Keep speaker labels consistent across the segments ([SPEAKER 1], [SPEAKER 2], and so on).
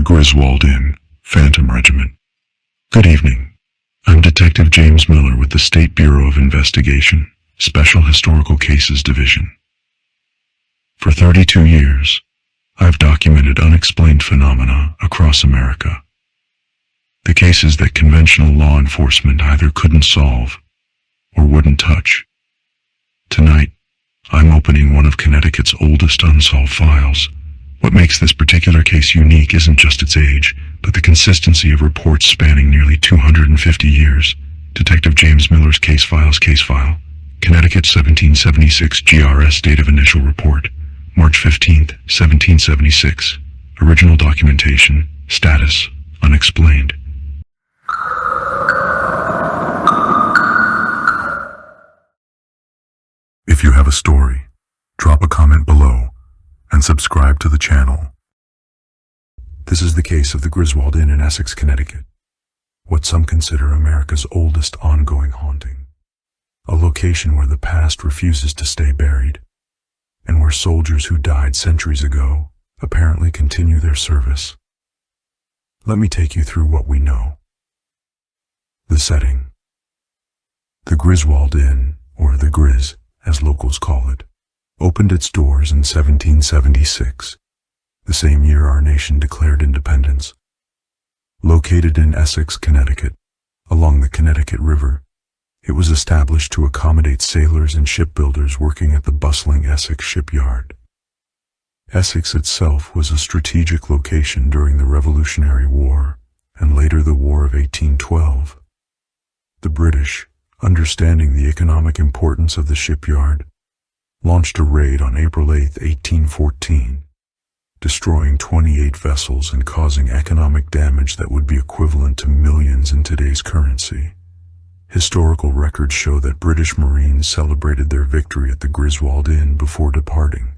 [SPEAKER 1] Griswold Inn, Phantom Regiment. Good evening. I'm Detective James Miller with the State Bureau of Investigation, Special Historical Cases Division. For 32 years, I've documented unexplained phenomena across America. The cases that conventional law enforcement either couldn't solve or wouldn't touch. Tonight, I'm opening one of Connecticut's oldest unsolved files. What makes this particular case unique isn't just its age, but the consistency of reports spanning nearly 250 years. Detective James Miller's Case File, Connecticut 1776 GRS Date of Initial Report, March 15, 1776. Original documentation, status, unexplained. If you have a story, drop a comment below and subscribe to the channel. This is the case of the Griswold Inn in Essex, Connecticut, what some consider America's oldest ongoing haunting. A location where the past refuses to stay buried, and where soldiers who died centuries ago apparently continue their service. Let me take you through what we know. The setting. The Griswold Inn, or the Gris, as locals call it, opened its doors in 1776, the same year our nation declared independence. Located in Essex, Connecticut, along the Connecticut River, it was established to accommodate sailors and shipbuilders working at the bustling Essex shipyard. Essex itself was a strategic location during the Revolutionary War and later the War of 1812. The British, understanding the economic importance of the shipyard, launched a raid on April 8, 1814, destroying 28 vessels and causing economic damage that would be equivalent to millions in today's currency. Historical records show that British Marines celebrated their victory at the Griswold Inn before departing.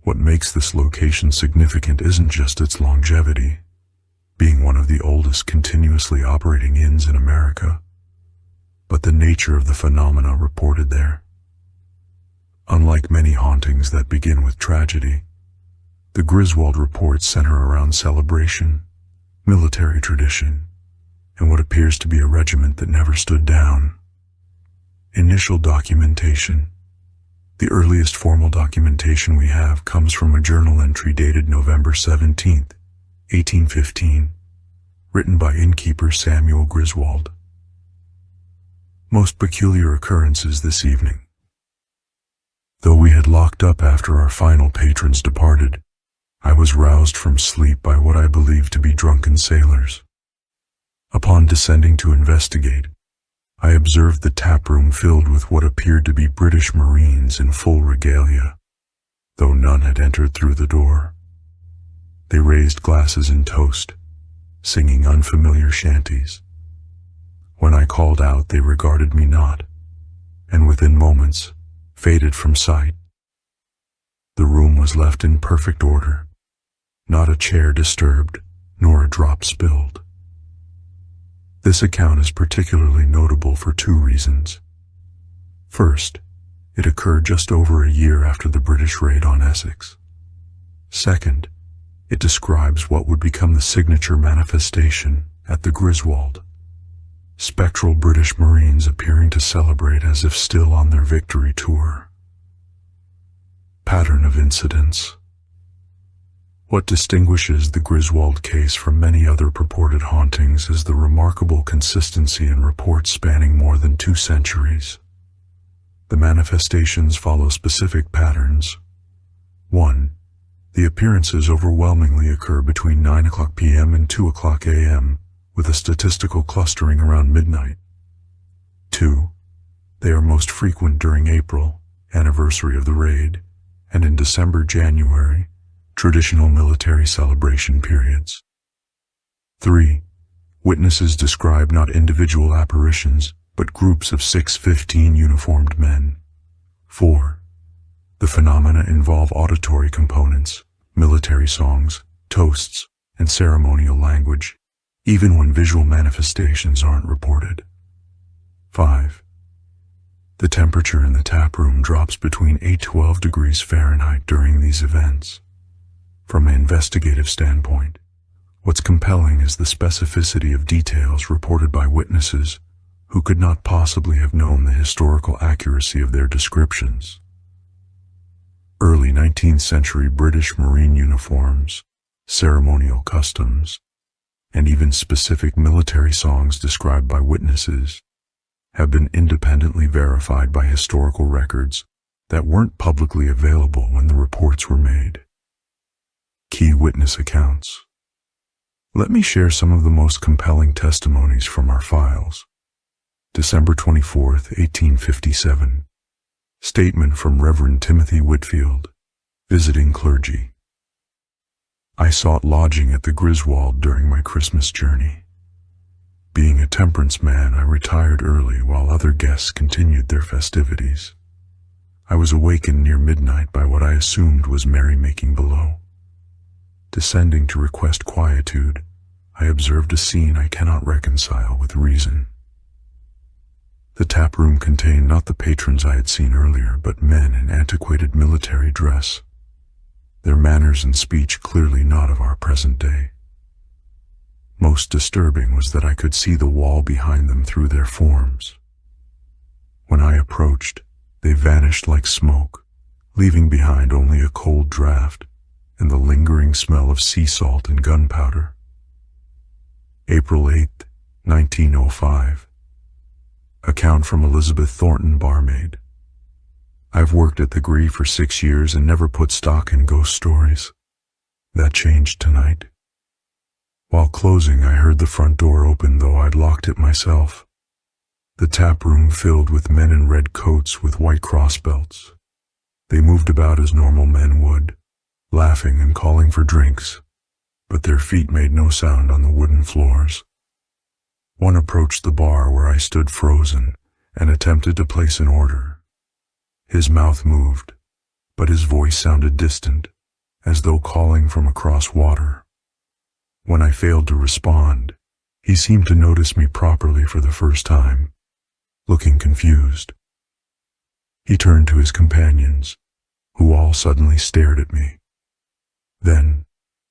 [SPEAKER 1] What makes this location significant isn't just its longevity, being one of the oldest continuously operating inns in America, but the nature of the phenomena reported there. Unlike many hauntings that begin with tragedy, the Griswold reports center around celebration, military tradition, and what appears to be a regiment that never stood down. Initial documentation. The earliest formal documentation we have comes from a journal entry dated November 17, 1815, written by innkeeper Samuel Griswold. Most peculiar occurrences this evening. Though we had locked up after our final patrons departed, I was roused from sleep by what I believed to be drunken sailors. Upon descending to investigate, I observed the taproom filled with what appeared to be British Marines in full regalia, though none had entered through the door. They raised glasses in toast, singing unfamiliar shanties. When I called out, they regarded me not, and within moments, faded from sight. The room was left in perfect order, not a chair disturbed, nor a drop spilled. This account is particularly notable for two reasons. First, it occurred just over a year after the British raid on Essex. Second, it describes what would become the signature manifestation at the Griswold. Spectral British Marines appearing to celebrate as if still on their victory tour. Pattern of incidents. What distinguishes the Griswold case from many other purported hauntings is the remarkable consistency in reports spanning more than 2 centuries. The manifestations follow specific patterns. 1. The appearances overwhelmingly occur between 9:00 p.m. and 2:00 a.m., with a statistical clustering around midnight. 2. They are most frequent during April, anniversary of the raid, and in December-January, traditional military celebration periods. 3. Witnesses describe not individual apparitions, but groups of 6-15 uniformed men. 4. The phenomena involve auditory components, military songs, toasts, and ceremonial language, even when visual manifestations aren't reported. 5. The temperature in the taproom drops between 8-12 degrees Fahrenheit during these events. From an investigative standpoint, what What's compelling is the specificity of details reported by witnesses who could not possibly have known the historical accuracy of their descriptions. Early 19th century British Marine uniforms, ceremonial customs, and even specific military songs described by witnesses have been independently verified by historical records that weren't publicly available when the reports were made. Key witness accounts. Let me share some of the most compelling testimonies from our files. December 24, 1857. Statement from Reverend Timothy Whitfield, visiting clergy. I sought lodging at the Griswold during my Christmas journey. Being a temperance man, I retired early while other guests continued their festivities. I was awakened near midnight by what I assumed was merrymaking below. Descending to request quietude, I observed a scene I cannot reconcile with reason. The taproom contained not the patrons I had seen earlier, but men in antiquated military dress, their manners and speech clearly not of our present day. Most disturbing was that I could see the wall behind them through their forms. When I approached, they vanished like smoke, leaving behind only a cold draft and the lingering smell of sea salt and gunpowder. April 8, 1905. Account from Elizabeth Thornton, barmaid. I've worked at the Gree for 6 years and never put stock in ghost stories. That changed tonight. While closing, I heard the front door open, though I'd locked it myself. The tap room filled with men in red coats with white cross belts. They moved about as normal men would, laughing and calling for drinks, but their feet made no sound on the wooden floors. One approached the bar where I stood frozen and attempted to place an order. His mouth moved, but his voice sounded distant, as though calling from across water. When I failed to respond, he seemed to notice me properly for the first time, looking confused. He turned to his companions, who all suddenly stared at me. Then,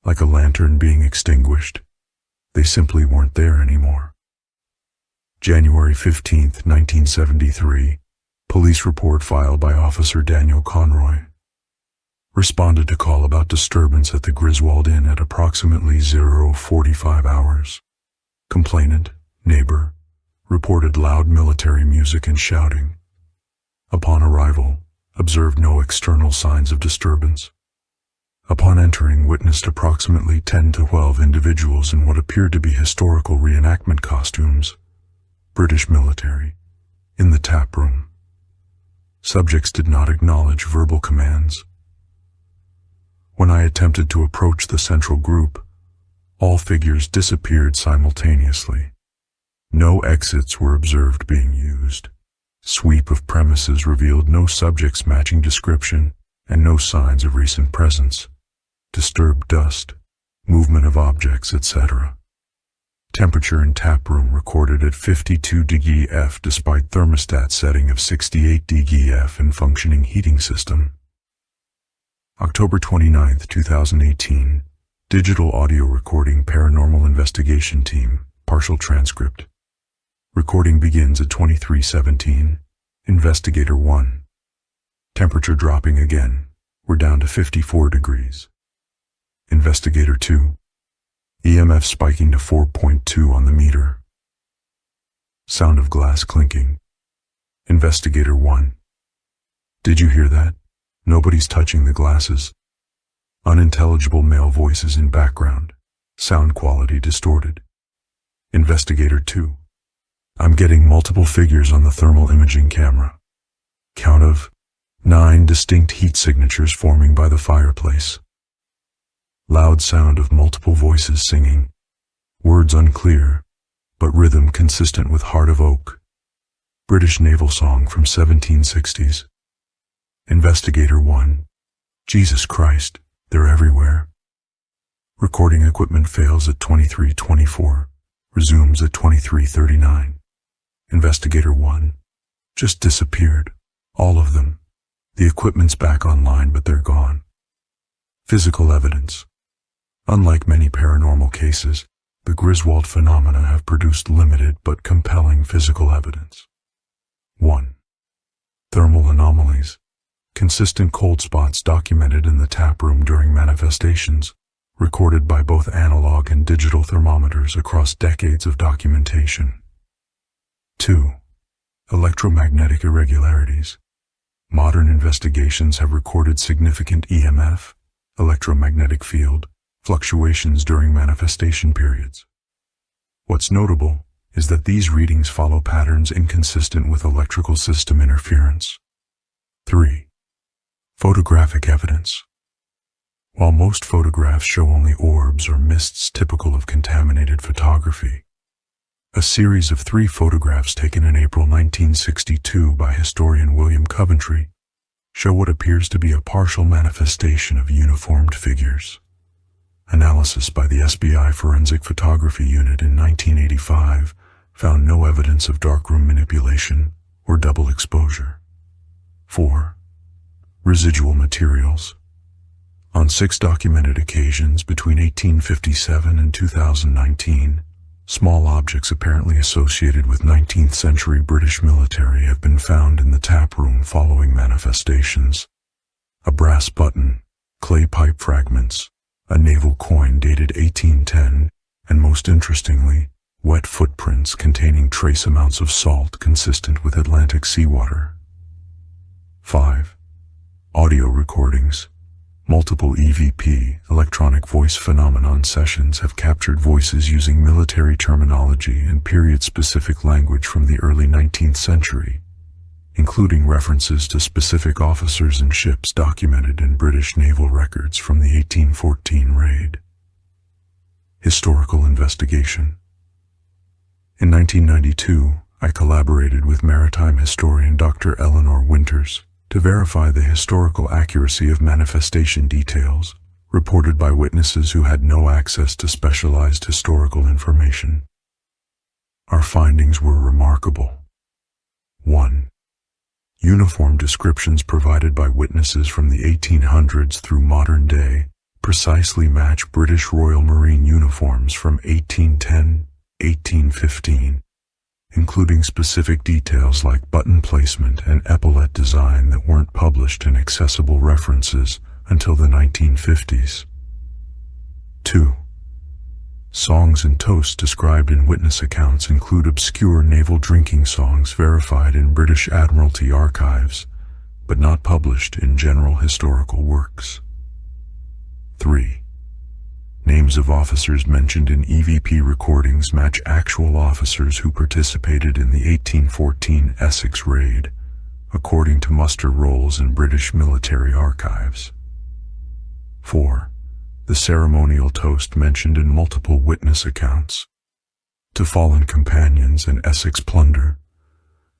[SPEAKER 1] like a lantern being extinguished, they simply weren't there anymore. January 15, 1973. Police report filed by Officer Daniel Conroy. Responded to call about disturbance at the Griswold Inn at approximately 0:45 hours. Complainant, neighbor, reported loud military music and shouting. Upon arrival, observed no external signs of disturbance. Upon entering, witnessed approximately 10 to 12 individuals in what appeared to be historical reenactment costumes, British military, in the tap room. Subjects did not acknowledge verbal commands. When I attempted to approach the central group, all figures disappeared simultaneously. No exits were observed being used. Sweep of premises revealed no subjects matching description and no signs of recent presence. Disturbed dust, movement of objects, etc. Temperature in tap room recorded at 52 degrees F despite thermostat setting of 68 degrees F and functioning heating system. October 29, 2018. Digital audio recording, paranormal investigation team, partial transcript. Recording begins at 23:17. Investigator 1. Temperature dropping again. We're down to 54 degrees. Investigator 2. EMF spiking to 4.2 on the meter. Sound of glass clinking. Investigator 1. Did you hear that? Nobody's touching the glasses. Unintelligible male voices in background. Sound quality distorted. Investigator 2. I'm getting multiple figures on the thermal imaging camera. Count of 9 distinct heat signatures forming by the fireplace. Loud sound of multiple voices singing. Words unclear, but rhythm consistent with Heart of Oak. British naval song from 1760s. Investigator 1. Jesus Christ, they're everywhere. Recording equipment fails at 23:24. Resumes at 23:39. Investigator 1. Just disappeared. All of them. The equipment's back online, but they're gone. Physical evidence. Unlike many paranormal cases, the Griswold phenomena have produced limited but compelling physical evidence. 1. Thermal anomalies. Consistent cold spots documented in the taproom during manifestations, recorded by both analog and digital thermometers across decades of documentation. 2. Electromagnetic irregularities. Modern investigations have recorded significant EMF, electromagnetic field, fluctuations during manifestation periods. What's notable is that these readings follow patterns inconsistent with electrical system interference. 3. Photographic evidence. While most photographs show only orbs or mists typical of contaminated photography, a series of 3 photographs taken in April 1962 by historian William Coventry show what appears to be a partial manifestation of uniformed figures. Analysis by the SBI Forensic Photography Unit in 1985 found no evidence of darkroom manipulation or double exposure. 4. Residual materials. On 6 documented occasions between 1857 and 2019, small objects apparently associated with 19th century British military have been found in the taproom following manifestations. A brass button, clay pipe fragments, a naval coin dated 1810, and most interestingly, wet footprints containing trace amounts of salt consistent with Atlantic seawater. 5. Audio recordings. Multiple EVP, electronic voice phenomenon sessions have captured voices using military terminology and period-specific language from the early 19th century, including references to specific officers and ships documented in British naval records from the 1814 raid. Historical investigation. In 1992, I collaborated with maritime historian Dr. Eleanor Winters to verify the historical accuracy of manifestation details reported by witnesses who had no access to specialized historical information. Our findings were remarkable. 1. Uniform descriptions provided by witnesses from the 1800s through modern day precisely match British Royal Marine uniforms from 1810-1815, including specific details like button placement and epaulette design that weren't published in accessible references until the 1950s. 2. Songs and toasts described in witness accounts include obscure naval drinking songs verified in British Admiralty archives, but not published in general historical works. 3. Names of officers mentioned in EVP recordings match actual officers who participated in the 1814 Essex raid, according to muster rolls in British military archives. 4. The ceremonial toast mentioned in multiple witness accounts, "To fallen companions and Essex plunder,"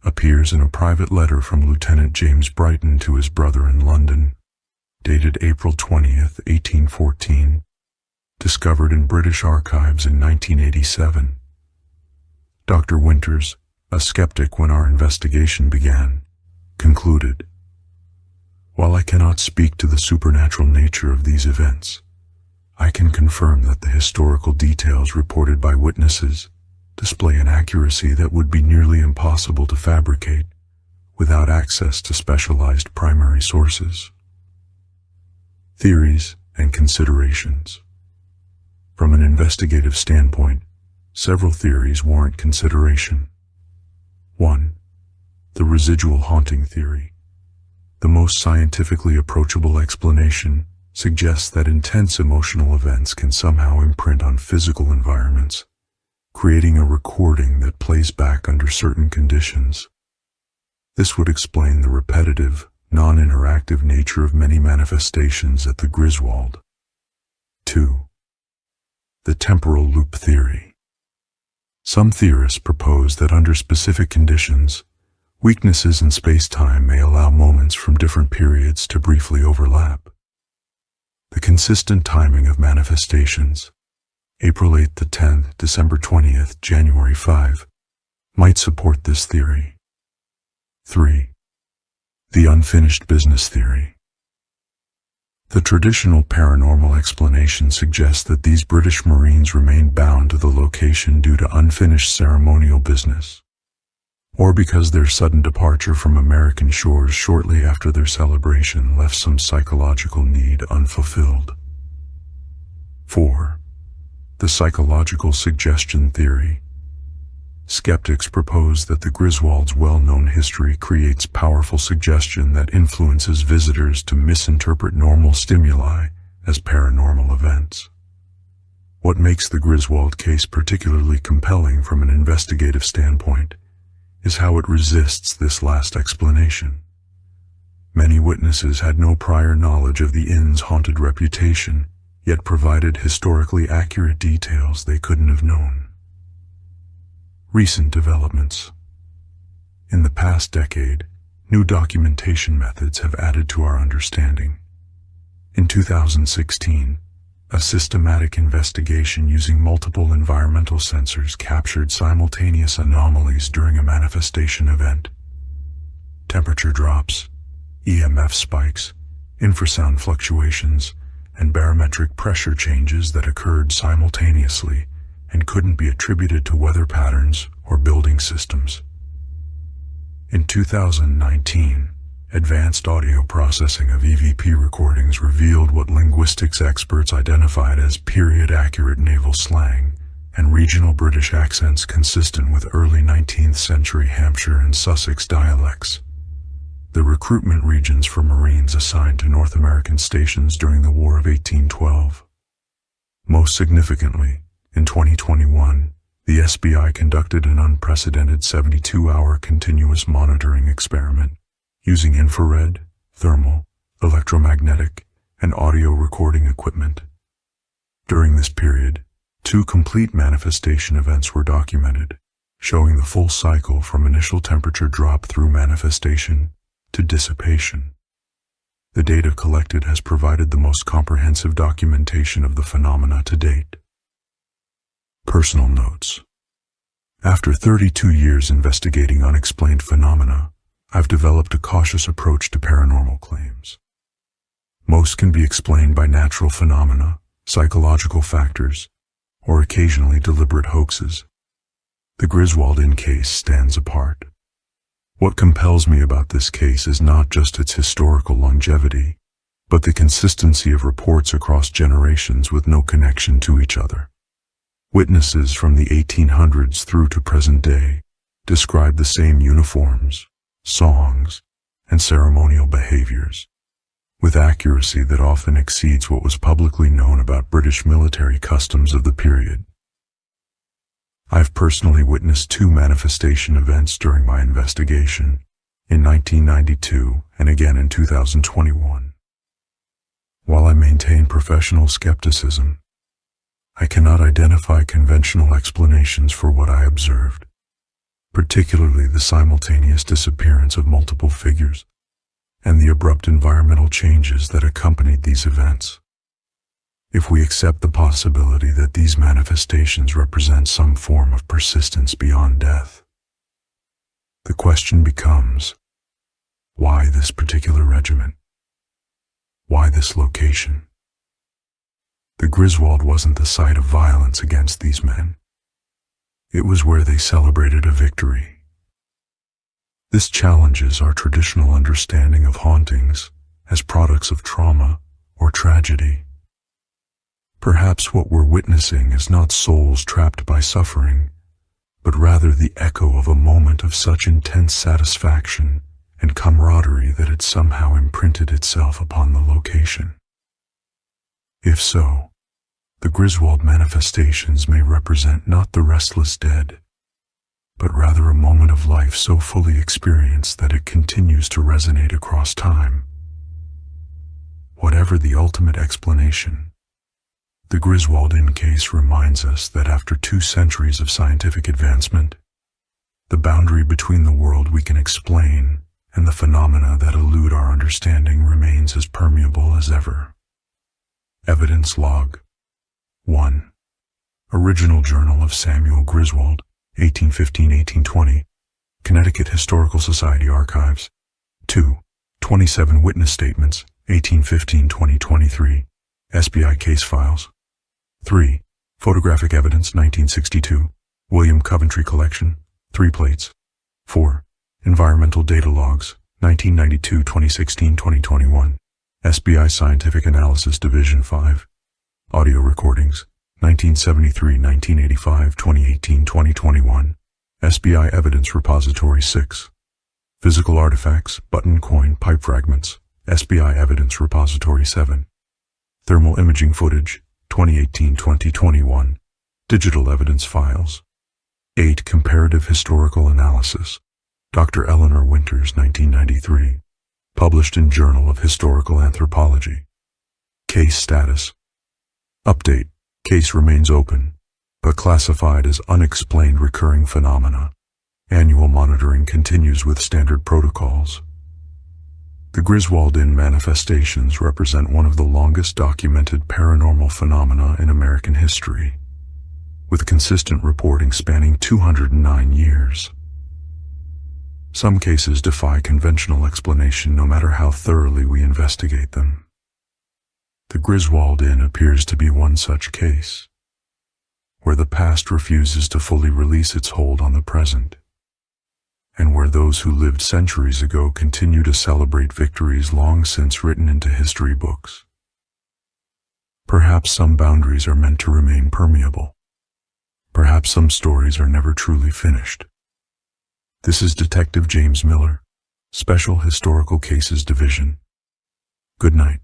[SPEAKER 1] appears in a private letter from Lieutenant James Brighton to his brother in London, dated April 20, 1814, discovered in British archives in 1987. Dr. Winters, a skeptic when our investigation began, concluded, "While I cannot speak to the supernatural nature of these events, I can confirm that the historical details reported by witnesses display an accuracy that would be nearly impossible to fabricate without access to specialized primary sources." Theories and considerations. From an investigative standpoint, several theories warrant consideration. 1. The residual haunting theory. The most scientifically approachable explanation suggests that intense emotional events can somehow imprint on physical environments, creating a recording that plays back under certain conditions. This would explain the repetitive, non-interactive nature of many manifestations at the Griswold. 2. The temporal loop theory. Some theorists propose that under specific conditions, weaknesses in space-time may allow moments from different periods to briefly overlap. The consistent timing of manifestations, April 8 to 10, December 20, January 5, might support this theory. 3. The unfinished business theory. The traditional paranormal explanation suggests that these British Marines remained bound to the location due to unfinished ceremonial business, or because their sudden departure from American shores shortly after their celebration left some psychological need unfulfilled. 4. The psychological suggestion theory. Skeptics propose that the Griswold's well-known history creates powerful suggestion that influences visitors to misinterpret normal stimuli as paranormal events. What makes the Griswold case particularly compelling from an investigative standpoint is how it resists this last explanation. Many witnesses had no prior knowledge of the inn's haunted reputation, yet provided historically accurate details they couldn't have known. Recent developments. In the past decade, new documentation methods have added to our understanding. In 2016, a systematic investigation using multiple environmental sensors captured simultaneous anomalies during a manifestation event. Temperature drops, EMF spikes, infrasound fluctuations, and barometric pressure changes that occurred simultaneously and couldn't be attributed to weather patterns or building systems. In 2019, advanced audio processing of EVP recordings revealed what linguistics experts identified as period-accurate naval slang and regional British accents consistent with early 19th century Hampshire and Sussex dialects, the recruitment regions for Marines assigned to North American stations during the War of 1812. Most significantly, in 2021, the SBI conducted an unprecedented 72-hour continuous monitoring experiment using infrared, thermal, electromagnetic, and audio recording equipment. During this period, 2 complete manifestation events were documented, showing the full cycle from initial temperature drop through manifestation to dissipation. The data collected has provided the most comprehensive documentation of the phenomena to date. Personal notes. After 32 years investigating unexplained phenomena, I've developed a cautious approach to paranormal claims. Most can be explained by natural phenomena, psychological factors, or occasionally deliberate hoaxes. The Griswold Inn case stands apart. What compels me about this case is not just its historical longevity, but the consistency of reports across generations with no connection to each other. Witnesses from the 1800s through to present day describe the same uniforms, songs, and ceremonial behaviors, with accuracy that often exceeds what was publicly known about British military customs of the period. I've personally witnessed 2 manifestation events during my investigation, in 1992 and again in 2021. While I maintain professional skepticism, I cannot identify conventional explanations for what I observed, particularly the simultaneous disappearance of multiple figures and the abrupt environmental changes that accompanied these events. If we accept the possibility that these manifestations represent some form of persistence beyond death, the question becomes, why this particular regiment? Why this location? The Griswold wasn't the site of violence against these men. It was where they celebrated a victory. This challenges our traditional understanding of hauntings as products of trauma or tragedy. Perhaps what we're witnessing is not souls trapped by suffering, but rather the echo of a moment of such intense satisfaction and camaraderie that it somehow imprinted itself upon the location. If so, the Griswold manifestations may represent not the restless dead, but rather a moment of life so fully experienced that it continues to resonate across time. Whatever the ultimate explanation, the Griswold Inn case reminds us that after 2 centuries of scientific advancement, the boundary between the world we can explain and the phenomena that elude our understanding remains as permeable as ever. Evidence Log 1. Original Journal of Samuel Griswold, 1815-1820, Connecticut Historical Society Archives. 2. 27 Witness Statements, 1815-2023, SBI case files. 3. Photographic evidence 1962, William Coventry collection, 3 plates. 4. Environmental data logs, 1992, 2016, 2021, SBI Scientific Analysis Division 5. Audio recordings, 1973, 1985, 2018, 2021, SBI Evidence Repository 6. Physical artifacts, button, coin, pipe fragments, SBI Evidence Repository 7. Thermal imaging footage, 2018-2021, Digital Evidence Files. 8. Comparative Historical Analysis, Dr. Eleanor Winters, 1993, published in Journal of Historical Anthropology. Case status. Update. Case remains open, but classified as unexplained recurring phenomena. Annual monitoring continues with standard protocols. The Griswold Inn manifestations represent one of the longest documented paranormal phenomena in American history, with consistent reporting spanning 209 years. Some cases defy conventional explanation no matter how thoroughly we investigate them. The Griswold Inn appears to be one such case, where the past refuses to fully release its hold on the present, and where those who lived centuries ago continue to celebrate victories long since written into history books. Perhaps some boundaries are meant to remain permeable. Perhaps some stories are never truly finished. This is Detective James Miller, Special Historical Cases Division. Good night.